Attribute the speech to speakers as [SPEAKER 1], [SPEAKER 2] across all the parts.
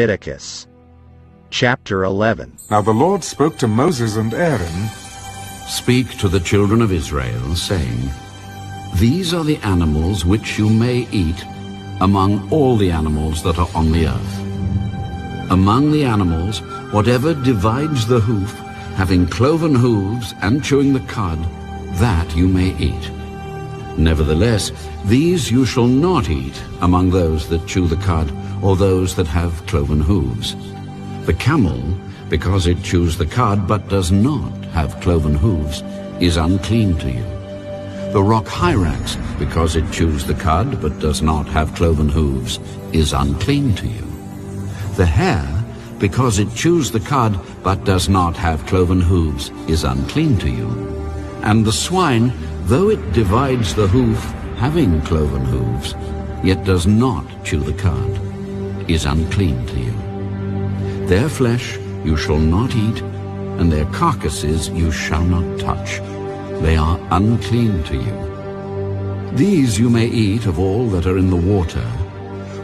[SPEAKER 1] Leviticus chapter 11.
[SPEAKER 2] Now the Lord spoke to Moses and Aaron,
[SPEAKER 3] Speak to the children of Israel, saying, These are the animals which you may eat among all the animals that are on the earth. Among the animals, whatever divides the hoof, having cloven hooves and chewing the cud, that you may eat. Nevertheless, these you shall not eat among those that chew the cud, or those that have cloven hooves. The camel, because it chews the cud but does not have cloven hooves, is unclean to you. The rock hyrax, because it chews the cud but does not have cloven hooves, is unclean to you. The hare, because it chews the cud but does not have cloven hooves, is unclean to you. And the swine, though it divides the hoof, having cloven hooves, yet does not chew the cud, is unclean to you. Their flesh you shall not eat, and their carcasses you shall not touch. They are unclean to you. These you may eat of all that are in the water.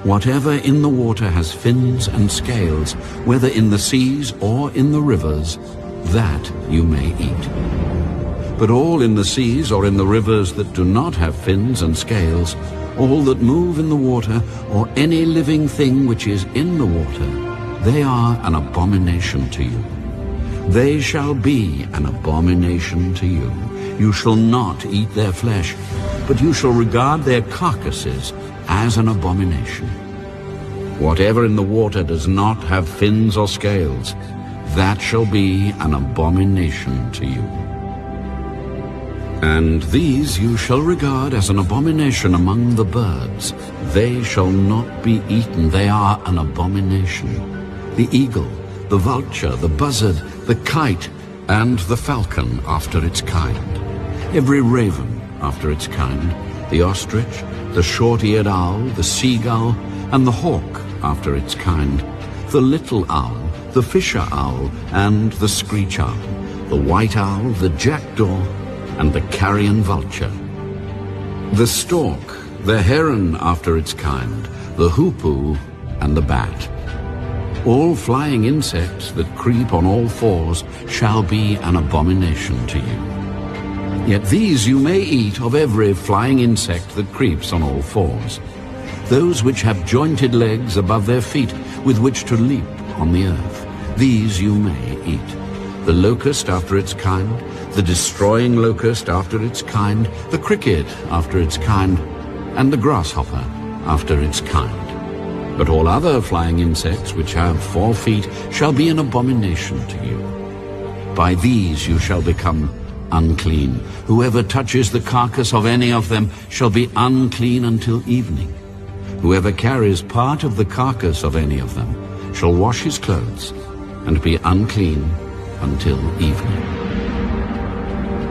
[SPEAKER 3] Whatever in the water has fins and scales, whether in the seas or in the rivers, that you may eat. But all in the seas or in the rivers that do not have fins and scales, all that move in the water, or any living thing which is in the water, they are an abomination to you. They shall be an abomination to you. You shall not eat their flesh, but you shall regard their carcasses as an abomination. Whatever in the water does not have fins or scales, that shall be an abomination to you. And these you shall regard as an abomination among the birds. They shall not be eaten, they are an abomination. The eagle, the vulture, the buzzard, the kite, and the falcon after its kind. Every raven after its kind, the ostrich, the short-eared owl, the seagull, and the hawk after its kind, the little owl, the fisher owl, and the screech owl, the white owl, the jackdaw, and the carrion vulture. The stork, the heron after its kind, the hoopoe, and the bat. All flying insects that creep on all fours shall be an abomination to you. Yet these you may eat of every flying insect that creeps on all fours. Those which have jointed legs above their feet with which to leap on the earth, these you may eat. The locust after its kind, the destroying locust after its kind, the cricket after its kind, and the grasshopper after its kind. But all other flying insects which have 4 feet shall be an abomination to you. By these you shall become unclean. Whoever touches the carcass of any of them shall be unclean until evening. Whoever carries part of the carcass of any of them shall wash his clothes and be unclean until evening.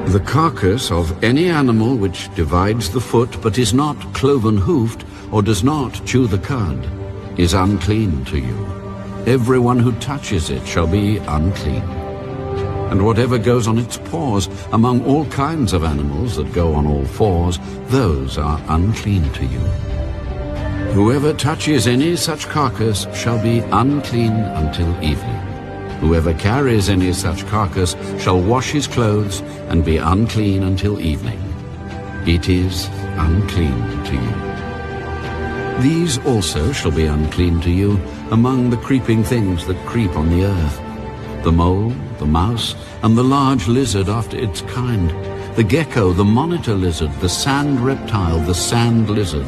[SPEAKER 3] The carcass of any animal which divides the foot but is not cloven-hoofed or does not chew the cud is unclean to you. Everyone who touches it shall be unclean. And whatever goes on its paws among all kinds of animals that go on all fours, those are unclean to you. Whoever touches any such carcass shall be unclean until evening. Whoever carries any such carcass shall wash his clothes and be unclean until evening. It is unclean to you. These also shall be unclean to you among the creeping things that creep on the earth: the mole, the mouse, and the large lizard after its kind, the gecko, the monitor lizard, the sand reptile, the sand lizard,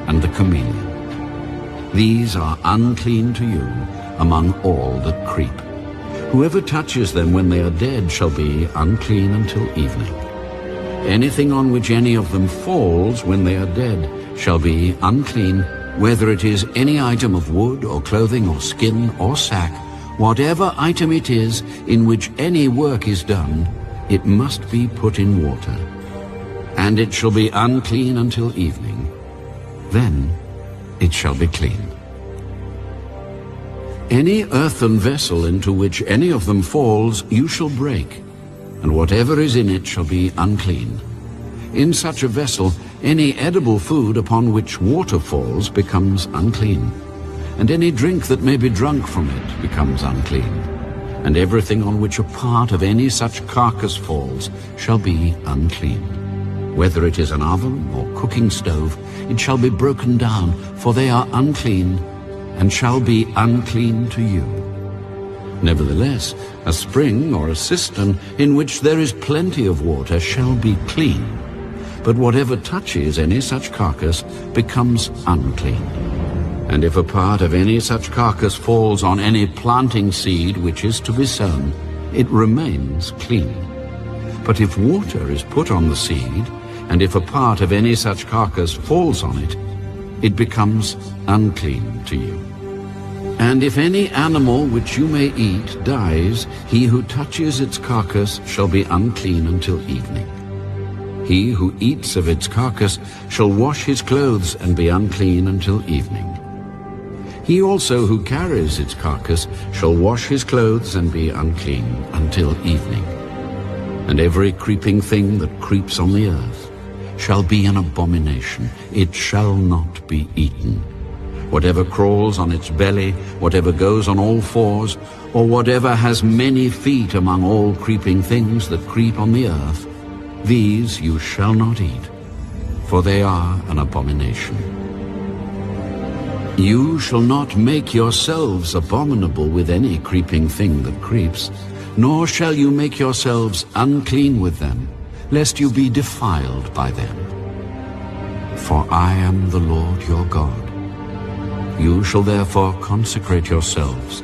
[SPEAKER 3] and the chameleon. These are unclean to you among all that creep. Whoever touches them when they are dead shall be unclean until evening. Anything on which any of them falls when they are dead shall be unclean, whether it is any item of wood or clothing or skin or sack, whatever item it is in which any work is done, it must be put in water. And it shall be unclean until evening. Then it shall be clean. Any earthen vessel into which any of them falls you shall break, and whatever is in it shall be unclean. In such a vessel any edible food upon which water falls becomes unclean. and any drink that may be drunk from it becomes unclean. And everything on which a part of any such carcass falls shall be unclean. Whether it is an oven or cooking stove, it shall be broken down, for they are unclean, and shall be unclean to you. Nevertheless, a spring or a cistern in which there is plenty of water shall be clean. But whatever touches any such carcass becomes unclean. And if a part of any such carcass falls on any planting seed which is to be sown, it remains clean. But if water is put on the seed, and if a part of any such carcass falls on it, it becomes unclean to you. And if any animal which you may eat dies, he who touches its carcass shall be unclean until evening. He who eats of its carcass shall wash his clothes and be unclean until evening. He also who carries its carcass shall wash his clothes and be unclean until evening. And every creeping thing that creeps on the earth shall be an abomination. It shall not be eaten. Whatever crawls on its belly, whatever goes on all fours, or whatever has many feet among all creeping things that creep on the earth, these you shall not eat, for they are an abomination. You shall not make yourselves abominable with any creeping thing that creeps, nor shall you make yourselves unclean with them, lest you be defiled by them. For I am the Lord your God. You shall therefore consecrate yourselves,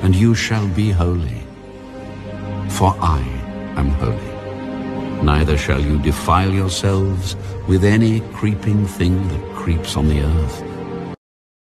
[SPEAKER 3] and you shall be holy, for I am holy. Neither shall you defile yourselves with any creeping thing that creeps on the earth,